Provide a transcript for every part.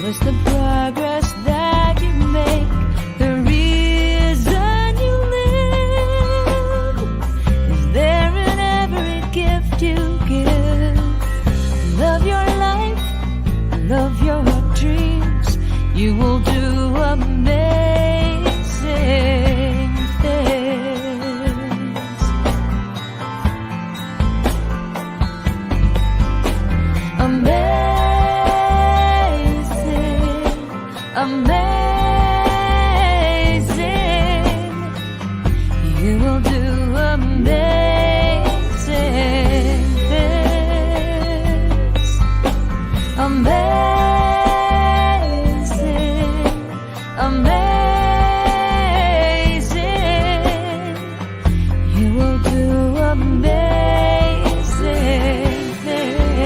It's the progress that you make, the reason you live. Is there in every gift you give? Love your life, love your dreams. You will do amazing things. Amazing. You will do amazing things. Amazing. You will do amazing things.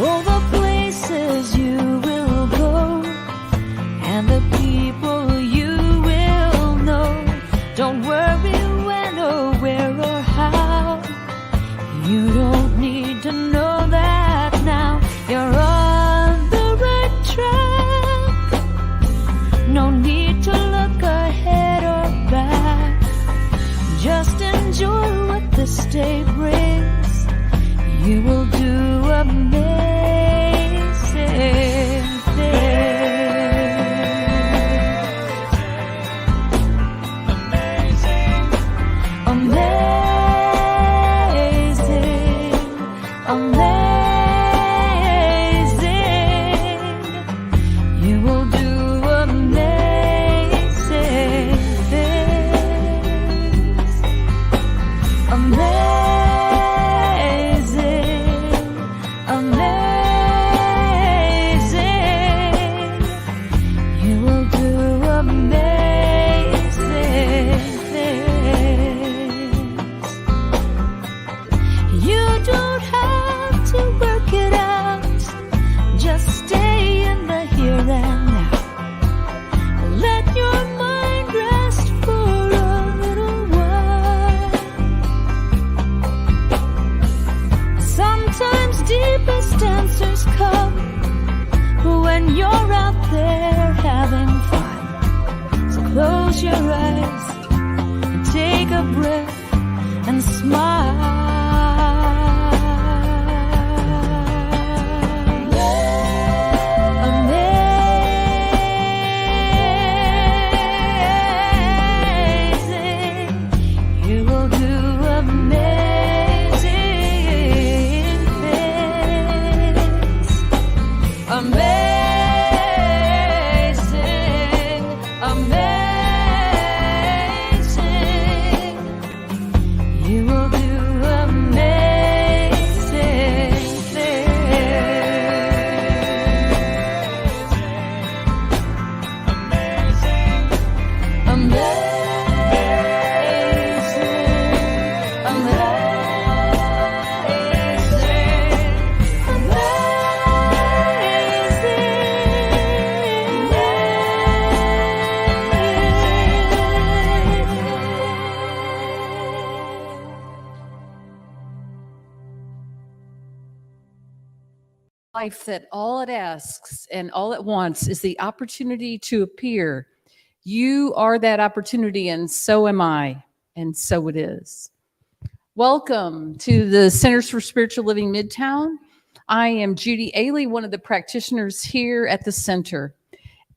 All the places you will go and the people you will know. Don't worry when or where or how. You don't need to know that now. You're on the right track. No need to look ahead or back. Just enjoy what this day brings. You will do amazing things. Amazing. You will do amazing things. Amazing. You will do amazing things. You don't have to work it out. Just stay in the here and now. Let your mind rest for a little while. Sometimes deepest answers come when you're out there having fun. So close your eyes and take a breath and smile. Amazing. You will do amazing things. Amazing. Amazing. You will do amazing things. Amazing. Life that all it asks and all it wants is the opportunity to appear. You are that opportunity, and so am I, and so it is. Welcome to the Centers for Spiritual Living Midtown. I am Judy, Aehle, one of the practitioners here at the center.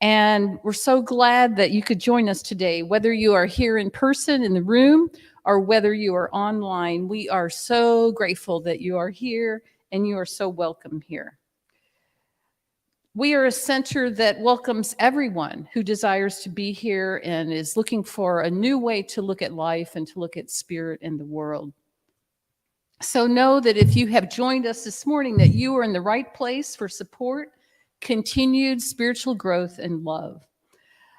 And we're so glad that you could join us today, whether you are here in person in the room or whether you are online. We are so grateful that you are here and you are so welcome here. We are a center that welcomes everyone who desires to be here and is looking for a new way to look at life and to look at spirit and the world. So know that if you have joined us this morning, that you are in the right place for support, continued spiritual growth, and love.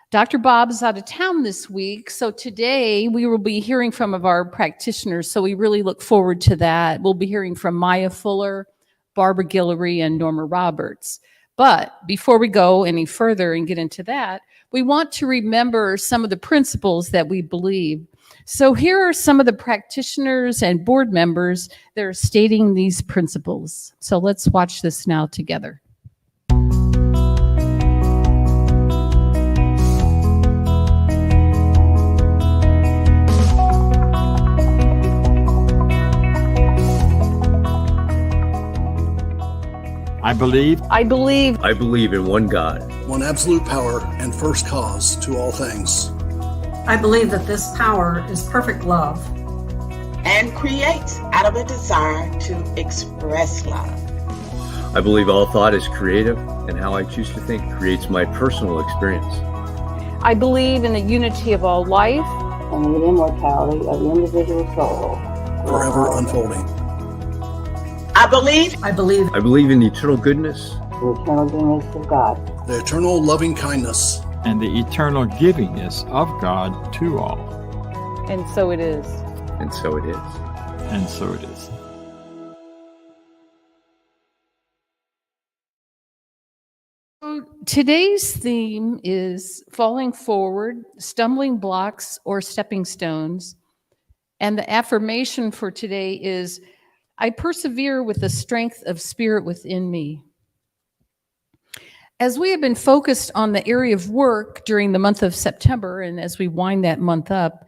Dr. Bob is out of town this week, so today we will be hearing from our practitioners, so we really look forward to that. We'll be hearing from Maya Fuller, Barbara Guillory, and Norma Roberts. But before we go any further and get into that, we want to remember some of the principles that we believe. So here are some of the practitioners and board members that are stating these principles. So let's watch this now together. I believe I believe in one God, one absolute power and first cause to all things. I believe that this power is perfect love and creates out of a desire to express love. I believe all thought is creative, and how I choose to think creates my personal experience. I believe in the unity of all life and the immortality of the individual soul, forever unfolding. I believe I believe in the eternal goodness, the eternal goodness of God, the eternal loving kindness, and the eternal givingness of God to all. And so it is. and so it is. And so it is. So today's theme is falling forward, stumbling blocks, or stepping stones. And the affirmation for today is, I persevere with the strength of spirit within me. As we have been focused on the area of work during the month of September, and as we wind that month up,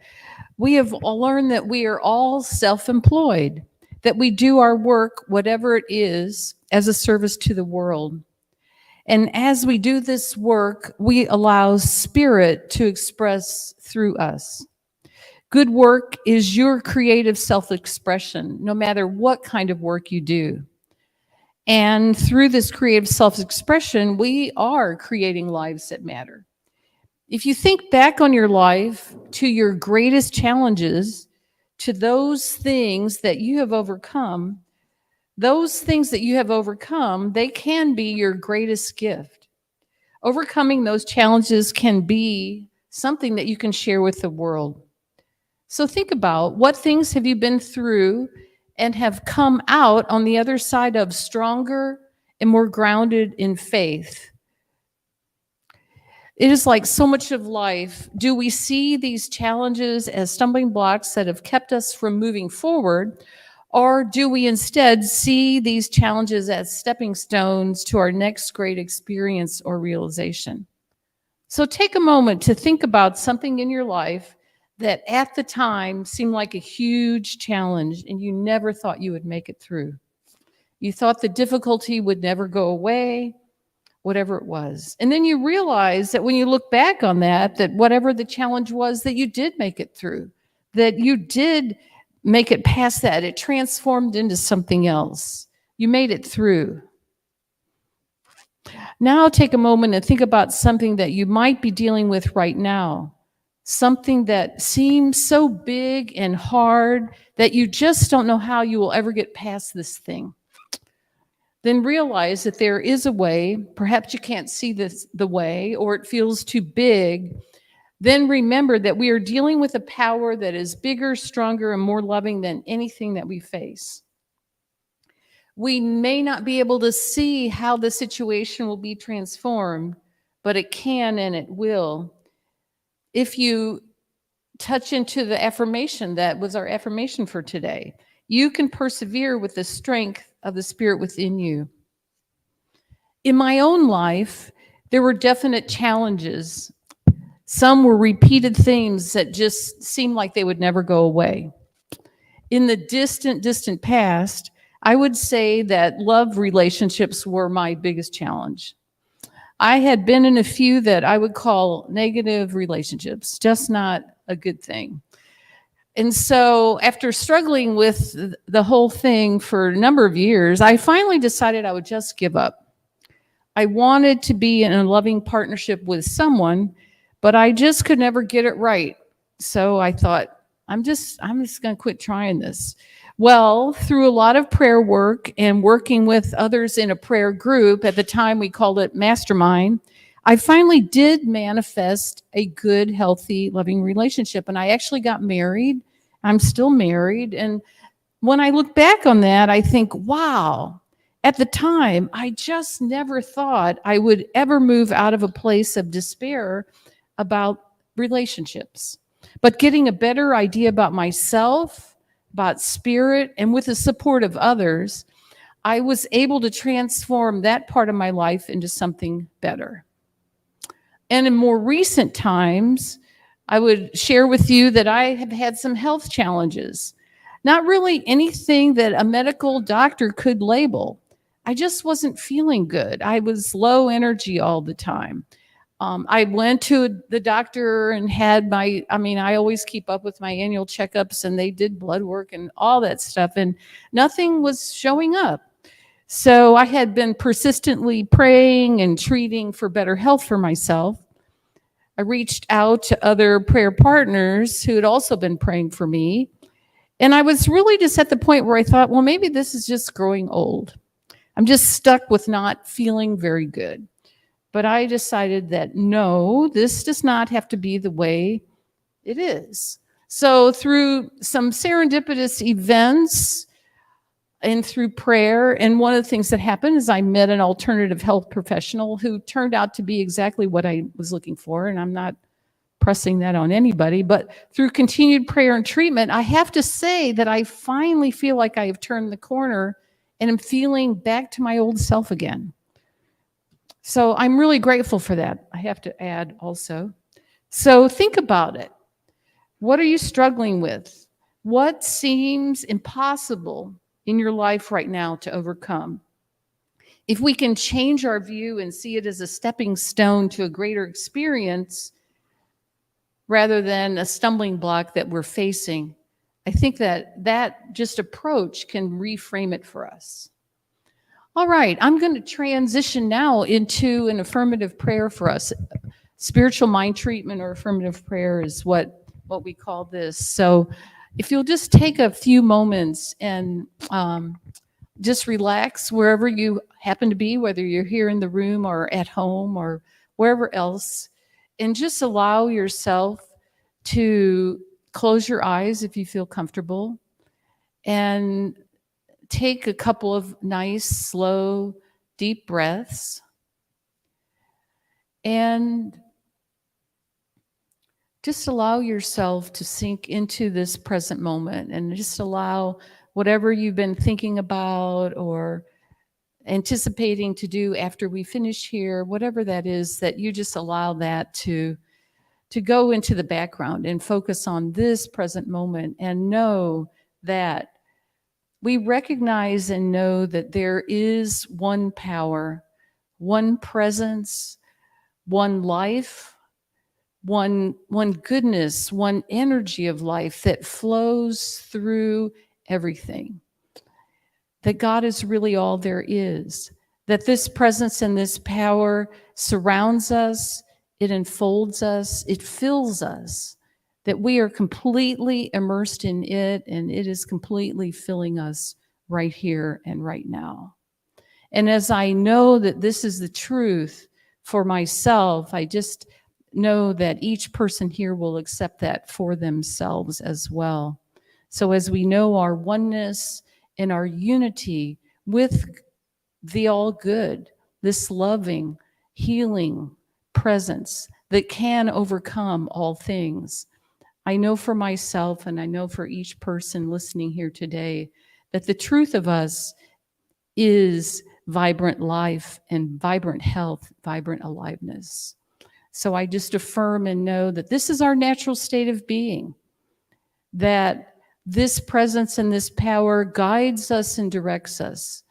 we have all learned that we are all self-employed, that we do our work, whatever it is, as a service to the world. And as we do this work, we allow spirit to express through us. Good work is your creative self-expression, no matter what kind of work you do. And through this creative self-expression, we are creating lives that matter. If you think back on your life to your greatest challenges, to those things that you have overcome, they can be your greatest gift. Overcoming those challenges can be something that you can share with the world. So think about, what things have you been through and have come out on the other side of stronger and more grounded in faith? It is like so much of life. Do we see these challenges as stumbling blocks that have kept us from moving forward? Or do we instead see these challenges as stepping stones to our next great experience or realization? So take a moment to think about something in your life that at the time seemed like a huge challenge and you never thought you would make it through. You thought the difficulty would never go away, whatever it was. And then you realize that when you look back on that whatever the challenge was, that you did make it through, that you did make it past that. It transformed into something else. You made it through. Now take a moment and think about something that you might be dealing with right now. Something that seems so big and hard that you just don't know how you will ever get past this thing. Then realize that there is a way. Perhaps you can't see the way, or it feels too big. Then remember that we are dealing with a power that is bigger, stronger, and more loving than anything that we face. We may not be able to see how the situation will be transformed, but it can and it will. If you touch into the affirmation that was our affirmation for today, you can persevere with the strength of the spirit within you. In my own life, there were definite challenges. Some were repeated themes that just seemed like they would never go away. In the distant past, I would say that love relationships were my biggest challenge. I had been in a few that I would call negative relationships, just not a good thing. And so after struggling with the whole thing for a number of years, I finally decided I would just give up. I wanted to be in a loving partnership with someone, but I just could never get it right. So I thought, I'm just going to quit trying this. Well, through a lot of prayer work and working with others in a prayer group, at the time we called it Mastermind, I finally did manifest a good, healthy, loving relationship. And I actually got married. I'm still married. And when I look back on that, I think, wow, at the time, I just never thought I would ever move out of a place of despair about relationships. But getting a better idea about myself, about spirit, and with the support of others, I was able to transform that part of my life into something better. And in more recent times, I would share with you that I have had some health challenges. Not really anything that a medical doctor could label. I just wasn't feeling good. I was low energy all the time. I went to the doctor and had I always keep up with my annual checkups, and they did blood work and all that stuff, and nothing was showing up. So I had been persistently praying and treating for better health for myself. I reached out to other prayer partners who had also been praying for me. And I was really just at the point where I thought, well, maybe this is just growing old. I'm just stuck with not feeling very good. But I decided that no, this does not have to be the way it is. So through some serendipitous events and through prayer, and one of the things that happened is I met an alternative health professional who turned out to be exactly what I was looking for. And I'm not pressing that on anybody, but through continued prayer and treatment, I have to say that I finally feel like I have turned the corner and am feeling back to my old self again. So I'm really grateful for that, I have to add also. So think about it. What are you struggling with? What seems impossible in your life right now to overcome? If we can change our view and see it as a stepping stone to a greater experience rather than a stumbling block that we're facing, I think that just approach can reframe it for us. All right, I'm going to transition now into an affirmative prayer for us. Spiritual mind treatment or affirmative prayer is what we call this. So if you'll just take a few moments and just relax wherever you happen to be, whether you're here in the room or at home or wherever else, and just allow yourself to close your eyes if you feel comfortable and take a couple of nice, slow, deep breaths and just allow yourself to sink into this present moment and just allow whatever you've been thinking about or anticipating to do after we finish here, whatever that is, that you just allow that to go into the background and focus on this present moment and know that we recognize and know that there is one power, one presence, one life, one goodness, one energy of life that flows through everything. That God is really all there is. That this presence and this power surrounds us, it enfolds us, it fills us. That we are completely immersed in it, and it is completely filling us right here and right now. And as I know that this is the truth for myself, I just know that each person here will accept that for themselves as well. So as we know our oneness and our unity with the all good, this loving, healing presence that can overcome all things, I know for myself and I know for each person listening here today that the truth of us is vibrant life and vibrant health, vibrant aliveness. So I just affirm and know that this is our natural state of being, that this presence and this power guides us and directs us,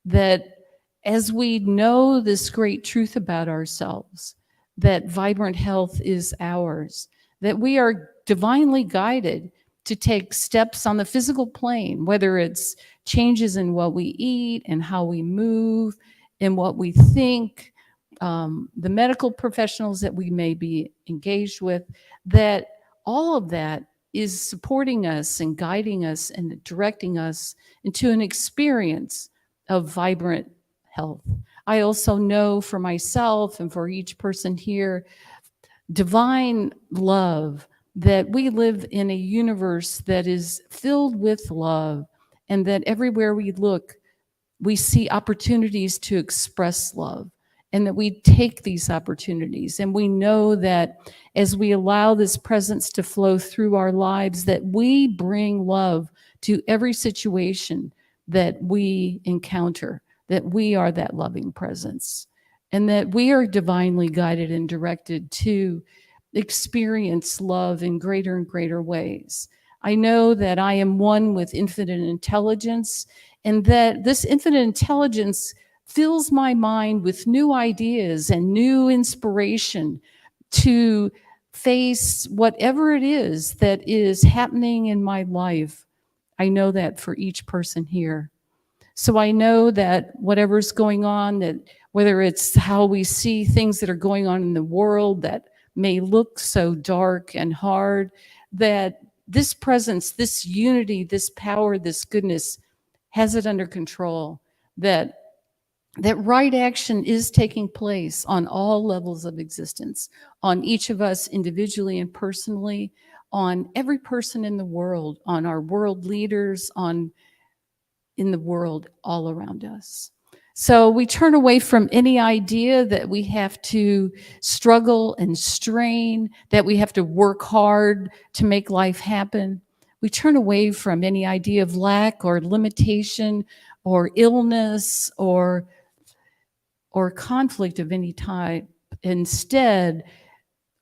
that as we know this great truth about ourselves, that vibrant health is ours, that we are divinely guided to take steps on the physical plane, whether it's changes in what we eat and how we move and what we think, the medical professionals that we may be engaged with, that all of that is supporting us and guiding us and directing us into an experience of vibrant health. I also know for myself and for each person here, divine love, that we live in a universe that is filled with love, and that everywhere we look, we see opportunities to express love, and that we take these opportunities. And we know that as we allow this presence to flow through our lives, that we bring love to every situation that we encounter, that we are that loving presence, and that we are divinely guided and directed to experience love in greater and greater ways. I know that I am one with infinite intelligence, and that this infinite intelligence fills my mind with new ideas and new inspiration to face whatever it is that is happening in my life. I know that for each person here. So I know that whatever's going on, that whether it's how we see things that are going on in the world that may look so dark and hard, that this presence, this unity, this power, this goodness has it under control, that right action is taking place on all levels of existence, on each of us individually and personally, on every person in the world, on our world leaders, in the world all around us. So we turn away from any idea that we have to struggle and strain, that we have to work hard to make life happen. We turn away from any idea of lack or limitation or illness or conflict of any type. Instead,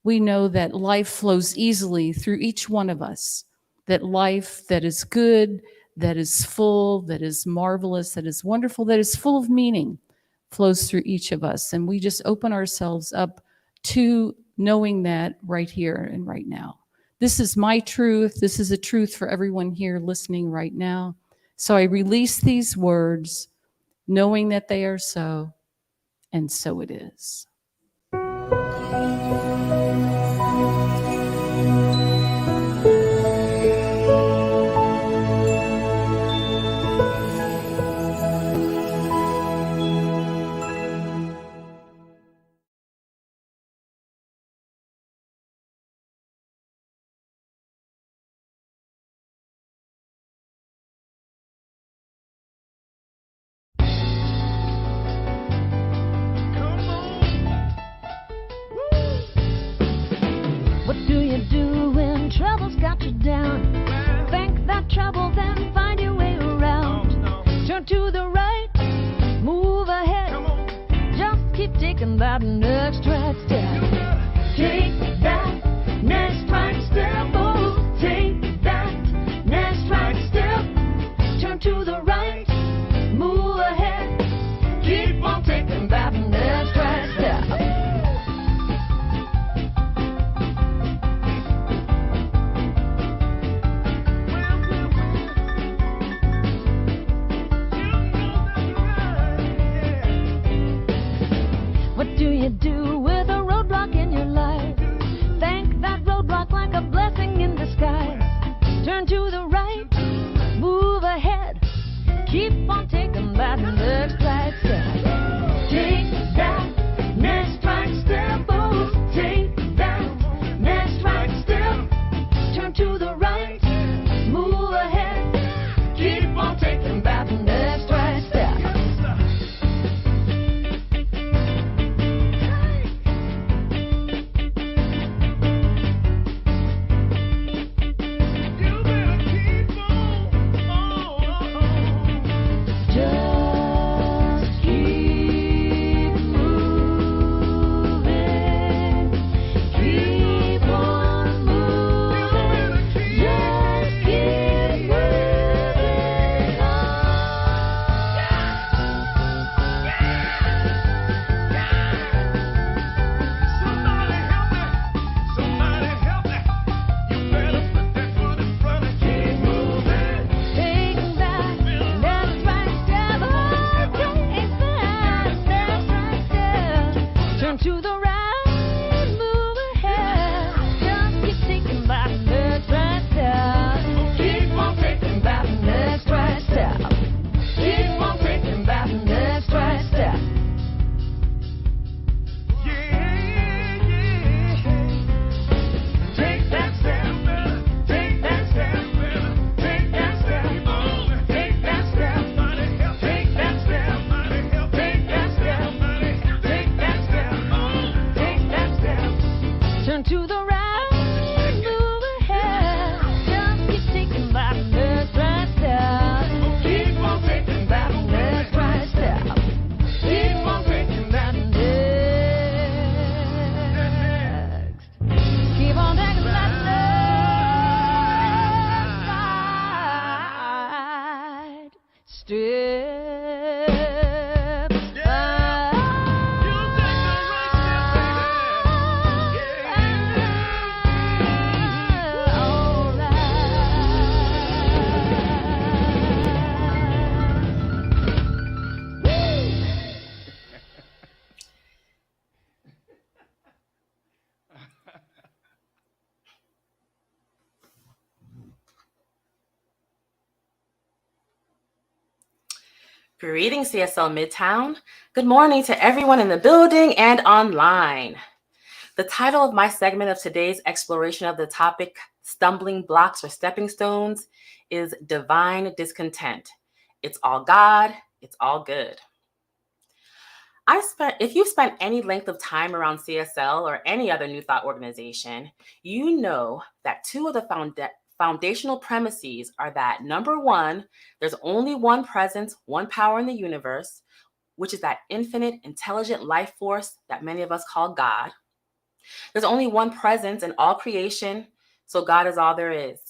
we know that life flows easily through each one of us, that life that is good, that is full, that is marvelous, that is wonderful, that is full of meaning flows through each of us. And we just open ourselves up to knowing that right here and right now. This is my truth. This is a truth for everyone here listening right now. So I release these words, knowing that they are so, and so it is. Trouble's got you down. Think that trouble, then find your way around. Turn to the right, move ahead. Just keep taking that next right step. Take that next right step. Oh, take that next right step. Turn to the right, move ahead. Keep on taking that next right step. What do you do with a roadblock in your life? Thank that roadblock like a blessing in disguise. Turn to the right, move ahead. Keep on taking that next right step. Take that next right step. Oh, take that next right step. Turn to the right, move ahead. Keep on taking that next right step. Take that step. and to the right, move ahead. Just keep taking that next right step. Keep on taking that next right step. Keep on taking that next. Keep on taking that next right step. Greetings, CSL Midtown. Good morning to everyone in the building and online. The title of my segment of today's exploration of the topic, Stumbling Blocks or Stepping Stones, is Divine Discontent. It's all God, it's all good. If you've spent any length of time around CSL or any other New Thought organization, you know that two of the foundational premises are that, number one, there's only one presence, one power in the universe, which is that infinite, intelligent life force that many of us call God. There's only one presence in all creation, so God is all there is.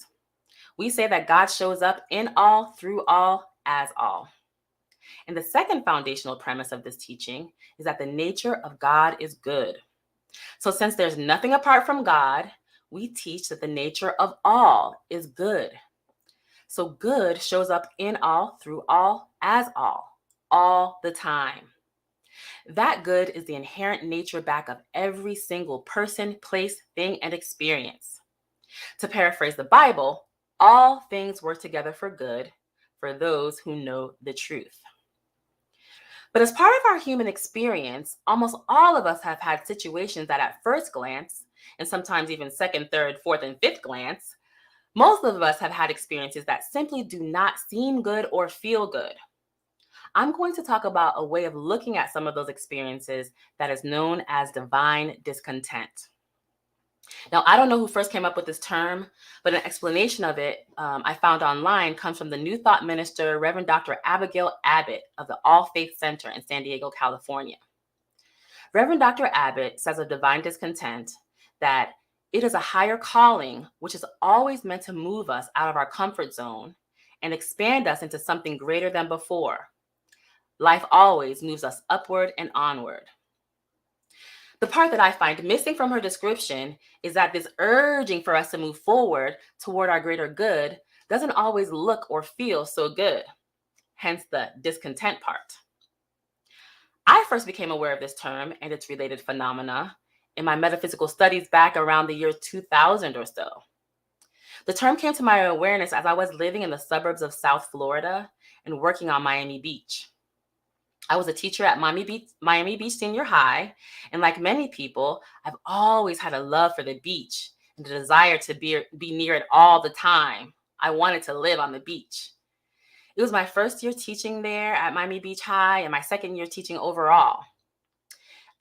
We say that God shows up in all, through all, as all. And the second foundational premise of this teaching is that the nature of God is good. So since there's nothing apart from God, we teach that the nature of all is good. So good shows up in all, through all, as all the time. That good is the inherent nature back of every single person, place, thing, and experience. To paraphrase the Bible, all things work together for good for those who know the truth. But as part of our human experience, almost all of us have had situations that at first glance, and sometimes even second, third, fourth, and fifth glance, most of us have had experiences that simply do not seem good or feel good. I'm going to talk about a way of looking at some of those experiences that is known as divine discontent. Now, I don't know who first came up with this term, but an explanation of it I found online comes from the New Thought minister, Reverend Dr. Abigail Abbott of the All Faith Center in San Diego, California. Reverend Dr. Abbott says of divine discontent that it is a higher calling, which is always meant to move us out of our comfort zone and expand us into something greater than before. Life always moves us upward and onward. The part that I find missing from her description is that this urging for us to move forward toward our greater good doesn't always look or feel so good, hence the discontent part. I first became aware of this term and its related phenomena in my metaphysical studies back around the year 2000 or so. The term came to my awareness as I was living in the suburbs of South Florida and working on Miami Beach. I was a teacher at Miami Beach Senior High, and like many people, I've always had a love for the beach and a desire to be near it all the time. I wanted to live on the beach. It was my first year teaching there at Miami Beach High and my second year teaching overall.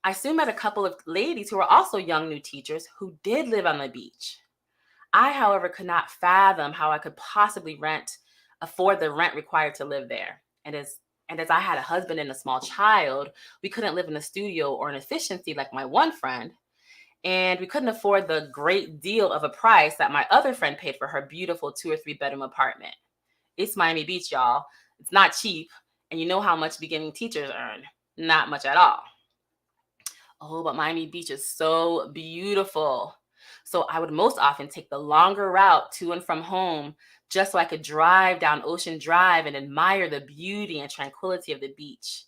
I soon met a couple of ladies who were also young new teachers who did live on the beach. I, however, could not fathom how I could possibly afford the rent required to live there. And as I had a husband and a small child, we couldn't live in a studio or an efficiency like my one friend. And we couldn't afford the great deal of a price that my other friend paid for her beautiful 2 or 3 bedroom apartment. It's Miami Beach, y'all. It's not cheap. And you know how much beginning teachers earn. Not much at all. Oh, but Miami Beach is so beautiful. So I would most often take the longer route to and from home just so I could drive down Ocean Drive and admire the beauty and tranquility of the beach.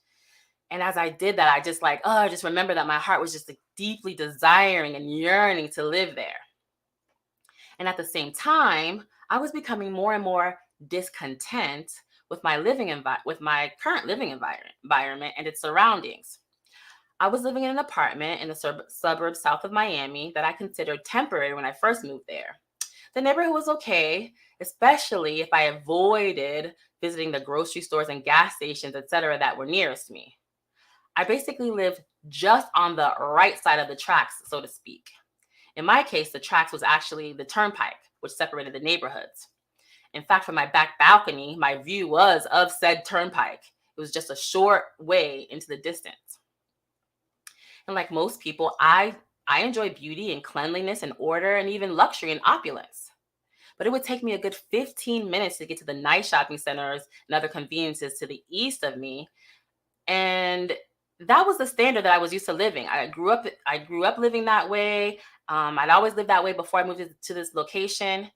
And as I did that, I just remember that my heart was just deeply desiring and yearning to live there. And at the same time, I was becoming more and more discontent with my current living environment and its surroundings. I was living in an apartment in the suburbs south of Miami that I considered temporary when I first moved there. The neighborhood was okay, especially if I avoided visiting the grocery stores and gas stations, etc., that were nearest me. I basically lived just on the right side of the tracks, so to speak. In my case, the tracks was actually the turnpike, which separated the neighborhoods. In fact, from my back balcony, my view was of said turnpike. It was just a short way into the distance. And like most people, I enjoy beauty and cleanliness and order and even luxury and opulence. But it would take me a good 15 minutes to get to the nice shopping centers and other conveniences to the east of me. And that was the standard that I was used to living. I grew up living that way. I'd always lived that way before I moved to this location.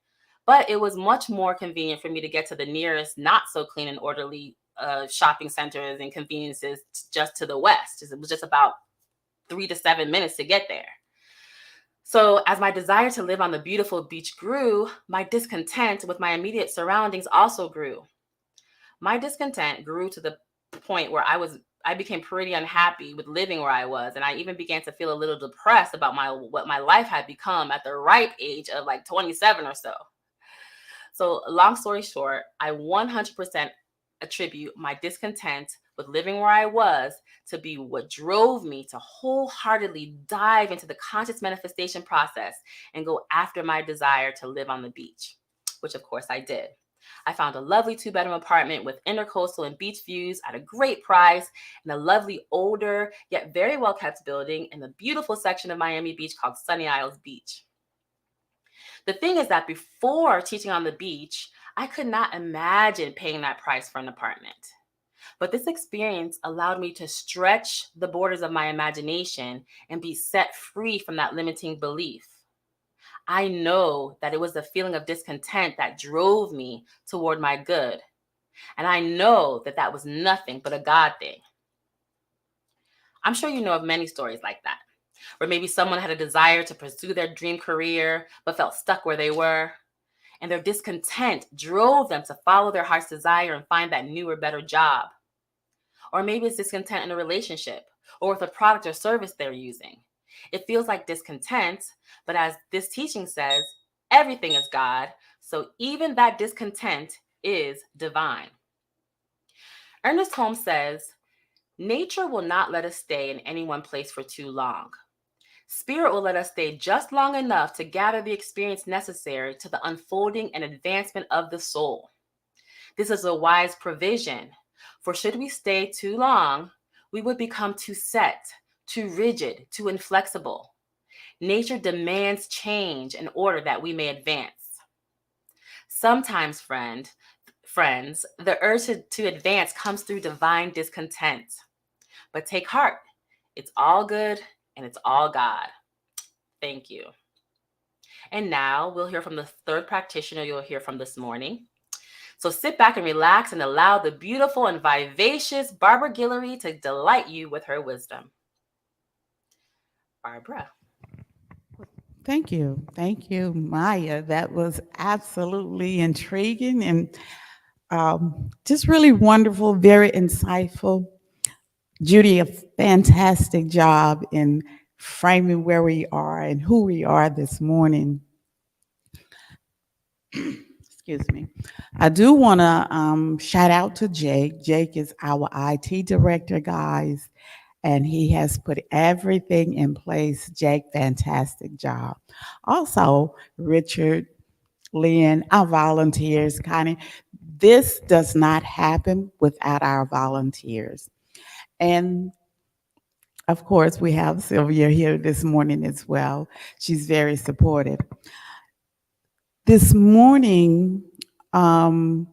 But it was much more convenient for me to get to the nearest, not so clean and orderly shopping centers and conveniences just to the west. It was just about 3 to 7 minutes to get there. So as my desire to live on the beautiful beach grew, my discontent with my immediate surroundings also grew. My discontent grew to the point where I became pretty unhappy with living where I was. And I even began to feel a little depressed about what my life had become at the ripe age of like 27 or so. So long story short, I 100% attribute my discontent with living where I was to be what drove me to wholeheartedly dive into the conscious manifestation process and go after my desire to live on the beach, which of course I did. I found a lovely 2-bedroom apartment with intercoastal and beach views at a great price in a lovely, older, yet very well-kept building in the beautiful section of Miami Beach called Sunny Isles Beach. The thing is that before teaching on the beach, I could not imagine paying that price for an apartment. But this experience allowed me to stretch the borders of my imagination and be set free from that limiting belief. I know that it was the feeling of discontent that drove me toward my good. And I know that that was nothing but a God thing. I'm sure you know of many stories like that, where maybe someone had a desire to pursue their dream career, but felt stuck where they were. And their discontent drove them to follow their heart's desire and find that new or better job. Or maybe it's discontent in a relationship or with a product or service they're using. It feels like discontent, but as this teaching says, everything is God, so even that discontent is divine. Ernest Holmes says, nature will not let us stay in any one place for too long. Spirit will let us stay just long enough to gather the experience necessary to the unfolding and advancement of the soul. This is a wise provision, for should we stay too long, we would become too set, too rigid, too inflexible. Nature demands change in order that we may advance. Sometimes, friends, the urge to advance comes through divine discontent. But take heart, it's all good and it's all God. Thank you. And now we'll hear from the third practitioner you'll hear from this morning. So sit back and relax and allow the beautiful and vivacious Barbara Guillory to delight you with her wisdom. Barbara. Thank you. Thank you, Maya. That was absolutely intriguing and just really wonderful, very insightful. Judy, a fantastic job in framing where we are and who we are this morning. Excuse me. I do want to shout out to Jake. Jake is our IT director, guys, and he has put everything in place. Jake, fantastic job. Also, Richard, Lynn, our volunteers, Connie. This does not happen without our volunteers. And of course, we have Sylvia here this morning as well. She's very supportive. This morning, I'm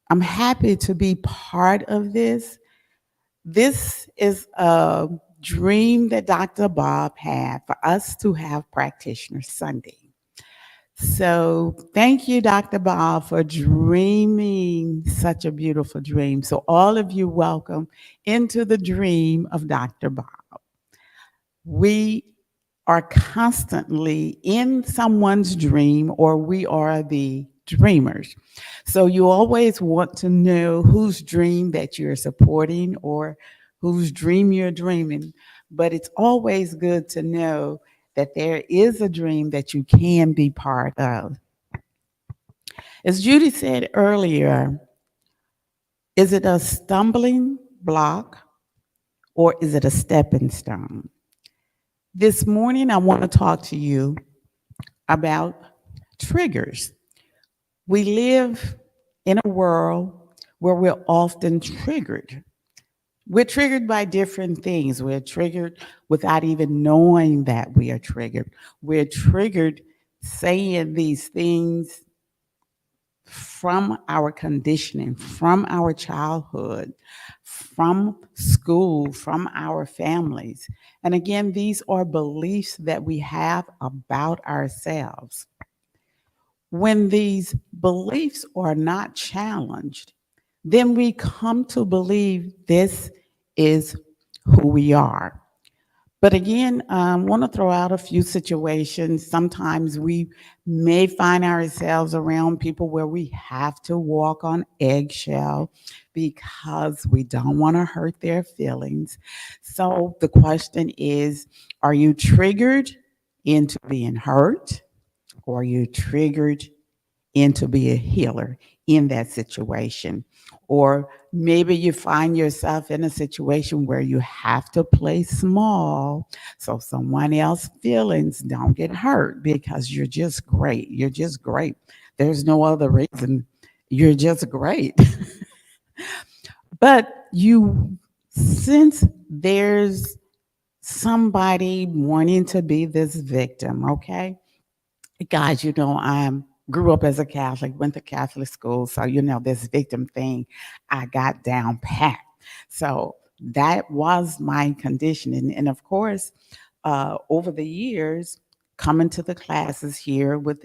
happy to be part of this. This is a dream that Dr. Bob had for us to have Practitioner Sunday. So thank you, Dr. Bob, for dreaming such a beautiful dream. So all of you, welcome into the dream of Dr. Bob. We are constantly in someone's dream, or we are the dreamers. So you always want to know whose dream that you're supporting or whose dream you're dreaming. But it's always good to know that there is a dream that you can be part of. As Judy said earlier, is it a stumbling block or is it a stepping stone? This morning, I want to talk to you about triggers. We live in a world where we're often triggered. We're triggered by different things. We're triggered without even knowing that we are triggered. We're triggered saying these things from our conditioning, from our childhood, from school, from our families. And again, these are beliefs that we have about ourselves. When these beliefs are not challenged, then we come to believe this is who we are. But again, I want to throw out a few situations. Sometimes we may find ourselves around people where we have to walk on eggshell because we don't want to hurt their feelings. So the question is, are you triggered into being hurt? Or are you triggered into be a healer in that situation? Or maybe you find yourself in a situation where you have to play small so someone else's feelings don't get hurt because you're just great. You're just great. There's no other reason. You're just great. But you sense there's somebody wanting to be this victim, okay? Guys, I grew up as a Catholic, went to Catholic school, so this victim thing I got down pat. So that was my conditioning. And of course, over the years, coming to the classes here with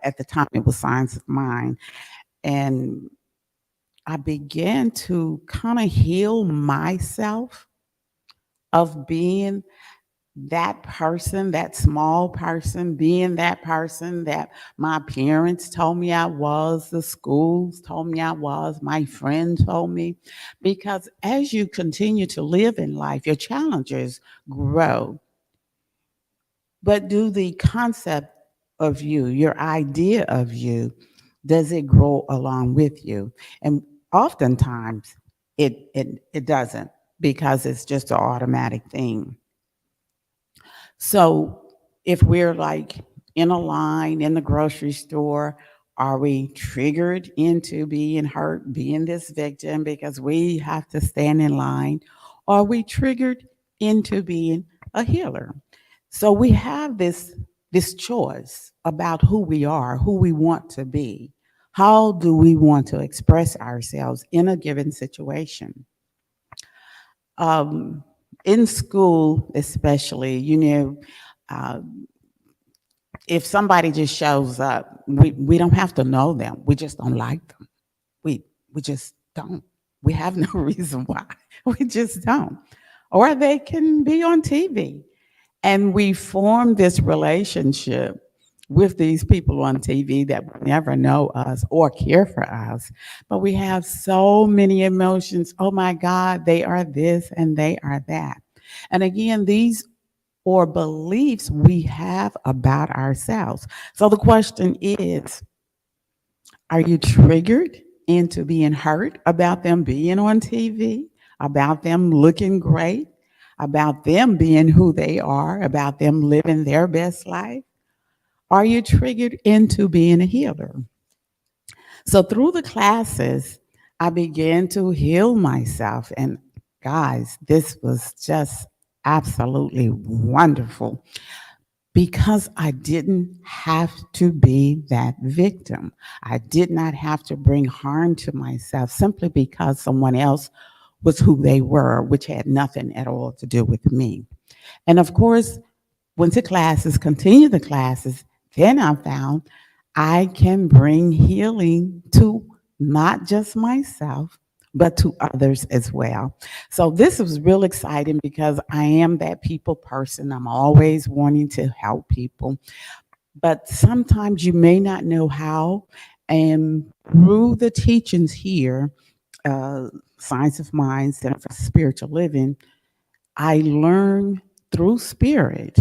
at the time it was Science of Mind, and I began to kind of heal myself of being that person, that small person, being that person that my parents told me I was, the schools told me I was, my friends told me. Because as you continue to live in life, your challenges grow. But do the concept of you, your idea of you, does it grow along with you? And oftentimes it doesn't, because it's just an automatic thing. So if we're like in a line in the grocery store, are we triggered into being hurt, being this victim because we have to stand in line? Are we triggered into being a healer? So we have this choice about who we are, who we want to be. How do we want to express ourselves in a given situation? In school, especially, if somebody just shows up, we don't have to know them. We just don't like them. We just don't. We have no reason why. We just don't. Or they can be on TV. And we form this relationship with these people on TV that will never know us or care for us. But we have so many emotions. Oh my God, they are this and they are that. And again, these are beliefs we have about ourselves. So the question is, are you triggered into being hurt about them being on TV, about them looking great, about them being who they are, about them living their best life? Are you triggered into being a healer? So through the classes, I began to heal myself. And guys, this was just absolutely wonderful because I didn't have to be that victim. I did not have to bring harm to myself simply because someone else was who they were, which had nothing at all to do with me. And of course, went to classes, continued the classes, then I found I can bring healing to not just myself, but to others as well. So this was real exciting because I am that people person. I'm always wanting to help people, but sometimes you may not know how. And through the teachings here, Science of Mind, Center for Spiritual Living, I learned through spirit,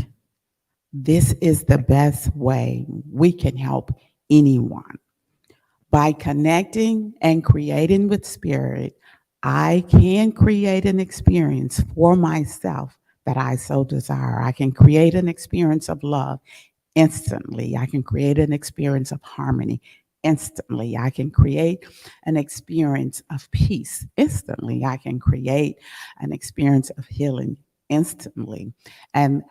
this is the best way we can help anyone. By connecting and creating with spirit, I can create an experience for myself that I so desire. I can create an experience of love instantly. I can create an experience of harmony instantly. I can create an experience of peace instantly. I can create an experience of healing instantly. And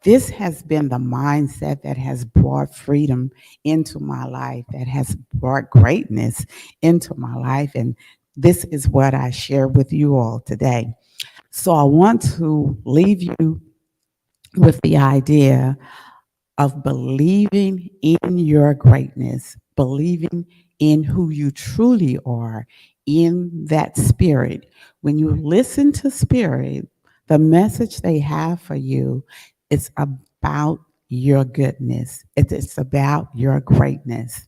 this has been the mindset that has brought freedom into my life, that has brought greatness into my life. And this is what I share with you all today. So I want to leave you with the idea of believing in your greatness, believing in who you truly are, in that spirit. When you listen to spirit, the message they have for you is about your goodness. It's about your greatness.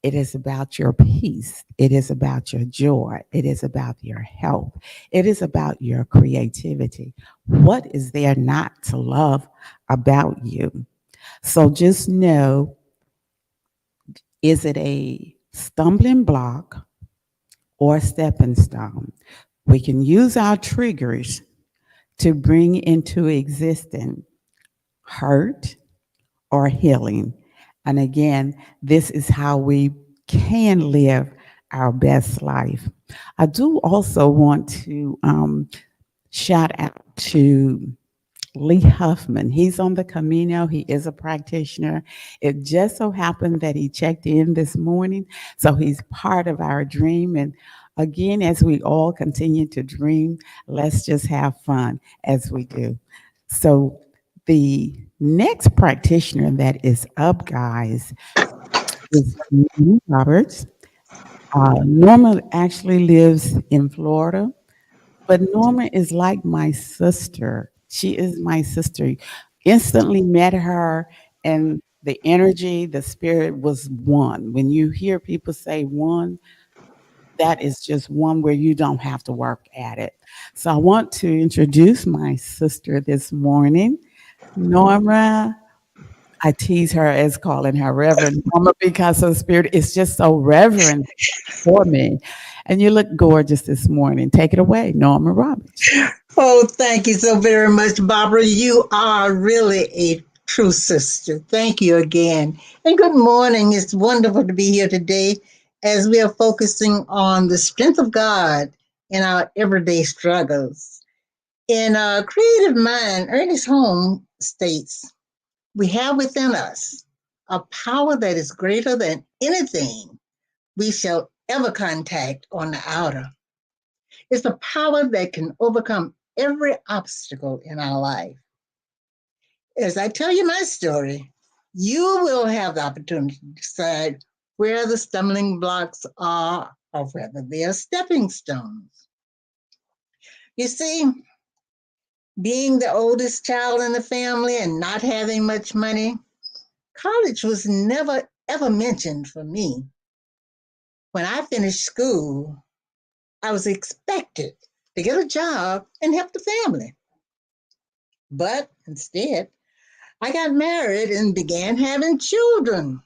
It is about your peace. It is about your joy. It is about your health. It is about your creativity. What is there not to love about you? So just know, is it a stumbling block or a stepping stone? We can use our triggers to bring into existence hurt or healing. And again, this is how we can live our best life. I do also want to shout out to Lee Huffman. He's on the Camino. He is a practitioner. It just so happened that he checked in this morning, so he's part of our dream. And again, as we all continue to dream, let's just have fun as we do. So the next practitioner that is up, guys, is Norma Roberts. Norma actually lives in Florida. But Norma is like my sister. She is my sister. Instantly met her, and the energy, the spirit was one. When you hear people say one, that is just one where you don't have to work at it. So I want to introduce my sister this morning, Norma. I tease her as calling her Reverend Norma because her spirit is just so reverent for me. And you look gorgeous this morning. Take it away, Norma Roberts. Oh, thank you so very much, Barbara. You are really a true sister. Thank you again. And good morning. It's wonderful to be here today as we are focusing on the strength of God in our everyday struggles. In a creative mind, Ernest Holmes states, we have within us a power that is greater than anything we shall ever contact on the outer. It's a power that can overcome every obstacle in our life. As I tell you my story, you will have the opportunity to decide where the stumbling blocks are or whether they are stepping stones. You see, being the oldest child in the family and not having much money, college was never ever mentioned for me. When I finished school, I was expected to get a job and help the family. But instead, I got married and began having children.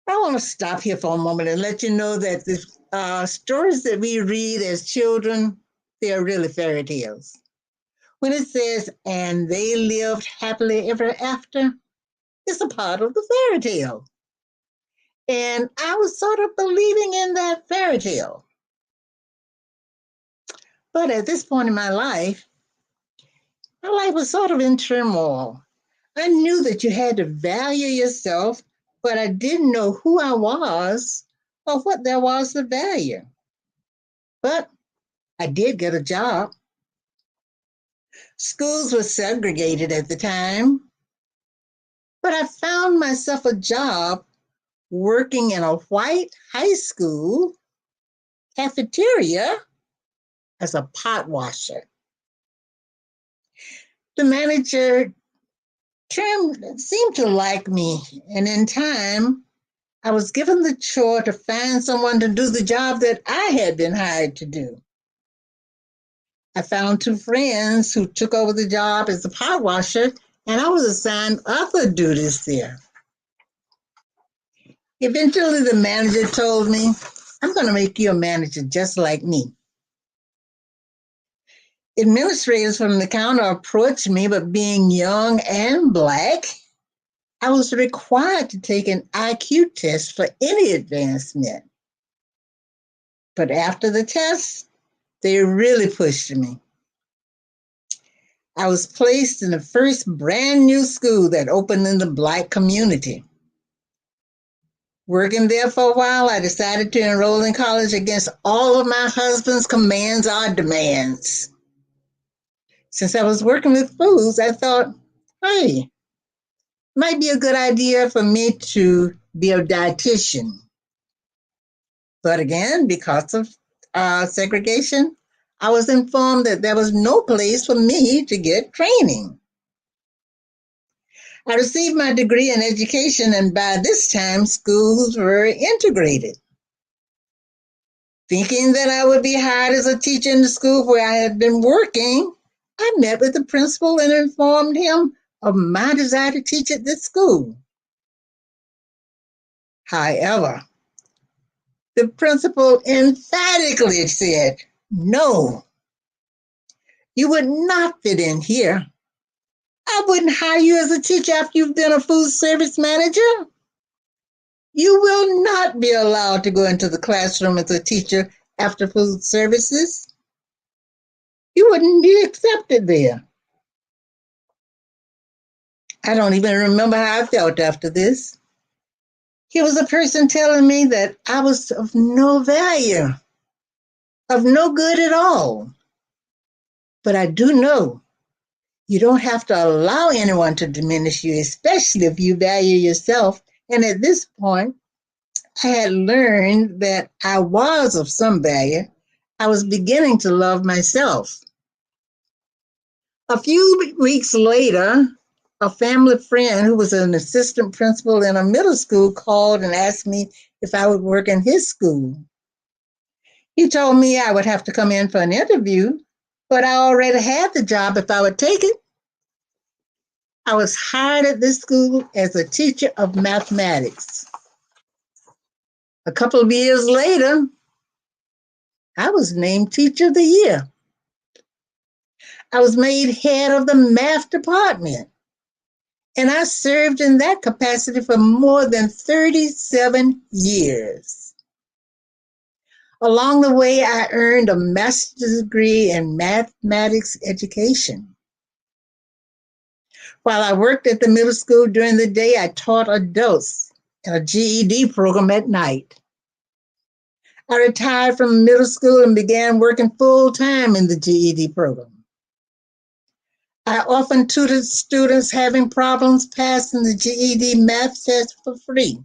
I want to stop here for a moment and let you know that the stories that we read as children, they are really fairy tales. When it says, and they lived happily ever after, it's a part of the fairy tale. And I was sort of believing in that fairy tale. But at this point in my life was sort of in turmoil. I knew that you had to value yourself, but I didn't know who I was or what there was to value. But I did get a job. Schools were segregated at the time, but I found myself a job working in a white high school cafeteria as a pot washer. The manager seemed to like me, and in time, I was given the chore to find someone to do the job that I had been hired to do. I found two friends who took over the job as a pot washer, and I was assigned other duties there. Eventually, the manager told me, I'm going to make you a manager just like me. Administrators from the counter approached me, but being young and Black, I was required to take an IQ test for any advancement. But after the test, they really pushed me. I was placed in the first brand new school that opened in the Black community. Working there for a while, I decided to enroll in college against all of my husband's commands or demands. Since I was working with foods, I thought, hey, might be a good idea for me to be a dietitian. But again, because of segregation, I was informed that there was no place for me to get training. I received my degree in education, and by this time, schools were integrated. Thinking that I would be hired as a teacher in the school where I had been working, I met with the principal and informed him of my desire to teach at this school. However, the principal emphatically said, no, you would not fit in here. I wouldn't hire you as a teacher after you've been a food service manager. You will not be allowed to go into the classroom as a teacher after food services. You wouldn't be accepted there. I don't even remember how I felt after this. He was a person telling me that I was of no value, of no good at all. But I do know you don't have to allow anyone to diminish you, especially if you value yourself. And at this point, I had learned that I was of some value. I was beginning to love myself. A few weeks later, a family friend who was an assistant principal in a middle school called and asked me if I would work in his school. He told me I would have to come in for an interview, but I already had the job if I would take it. I was hired at this school as a teacher of mathematics. A couple of years later, I was named Teacher of the Year. I was made head of the math department, and I served in that capacity for more than 37 years. Along the way, I earned a master's degree in mathematics education. While I worked at the middle school during the day, I taught adults in a GED program at night. I retired from middle school and began working full-time in the GED program. I often tutored students having problems passing the GED math test for free.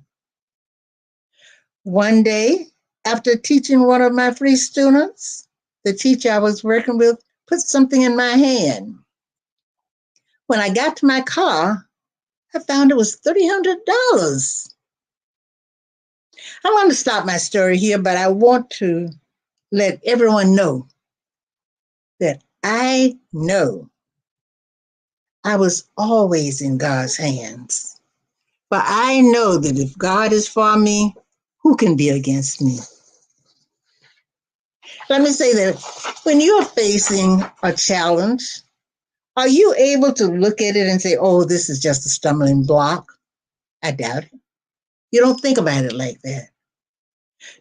One day, after teaching one of my free students, the teacher I was working with put something in my hand. When I got to my car, I found it was $300. I want to stop my story here, but I want to let everyone know that I know I was always in God's hands. But I know that if God is for me, who can be against me? Let me say that when you're facing a challenge, are you able to look at it and say, oh, this is just a stumbling block? I doubt it. You don't think about it like that.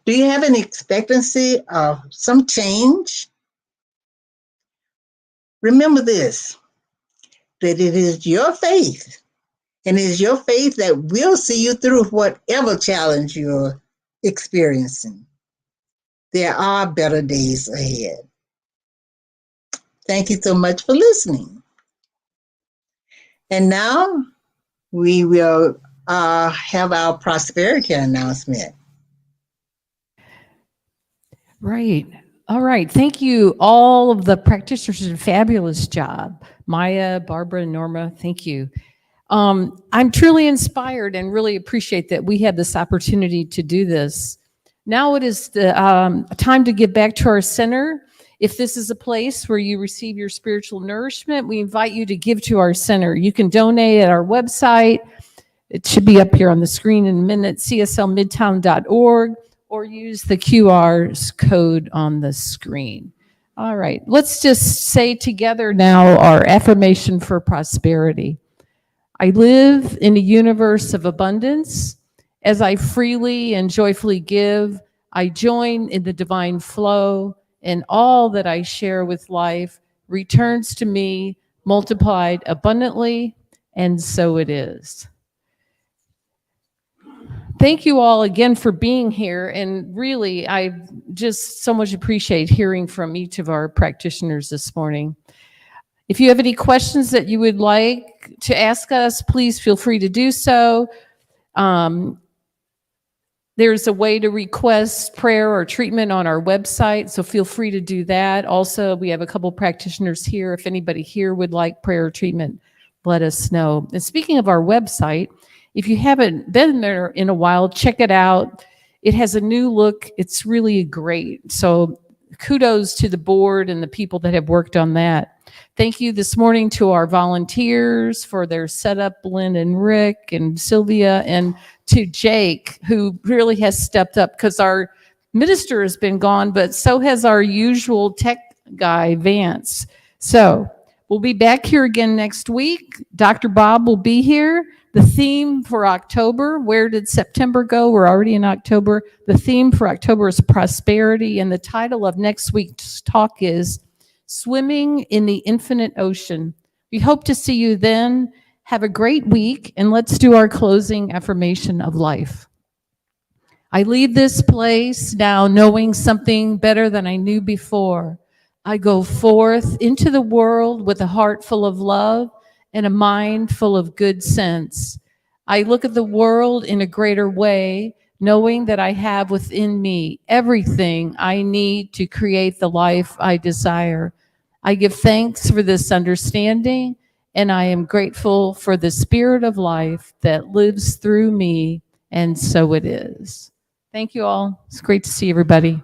Do you have an expectancy of some change? Remember this, that it is your faith, and it is your faith that will see you through whatever challenge you're experiencing. There are better days ahead. Thank you so much for listening. And now we will have our prosperity announcement. Right. All right. Thank you. All of the practitioners did a fabulous job. Maya, Barbara, and Norma, thank you. I'm truly inspired and really appreciate that we had this opportunity to do this. Now it is the time to give back to our center. If this is a place where you receive your spiritual nourishment, we invite you to give to our center. You can donate at our website. It should be up here on the screen in a minute, cslmidtown.org, or use the QR code on the screen. All right, let's just say together now our affirmation for prosperity. I live in a universe of abundance. As I freely and joyfully give, I join in the divine flow, and all that I share with life returns to me multiplied abundantly, and so it is. Thank you all again for being here, and really, I just so much appreciate hearing from each of our practitioners this morning. If you have any questions that you would like to ask us, please feel free to do so. There's a way to request prayer or treatment on our website, so feel free to do that. Also, we have a couple practitioners here. If anybody here would like prayer or treatment, let us know. And speaking of our website, if you haven't been there in a while, check it out. It has a new look. It's really great. So kudos to the board and the people that have worked on that. Thank you this morning to our volunteers for their setup, Lynn and Rick and Sylvia, and to Jake, who really has stepped up because our minister has been gone, but so has our usual tech guy, Vance. So we'll be back here again next week. Dr. Bob will be here. The theme for October, where did September go? We're already in October. The theme for October is prosperity, and the title of next week's talk is Swimming in the Infinite Ocean. We hope to see you then. Have a great week, and let's do our closing affirmation of life. I leave this place now knowing something better than I knew before. I go forth into the world with a heart full of love and a mind full of good sense. I look at the world in a greater way, knowing that I have within me everything I need to create the life I desire. I give thanks for this understanding, and I am grateful for the spirit of life that lives through me, and so it is. Thank you all. It's great to see everybody.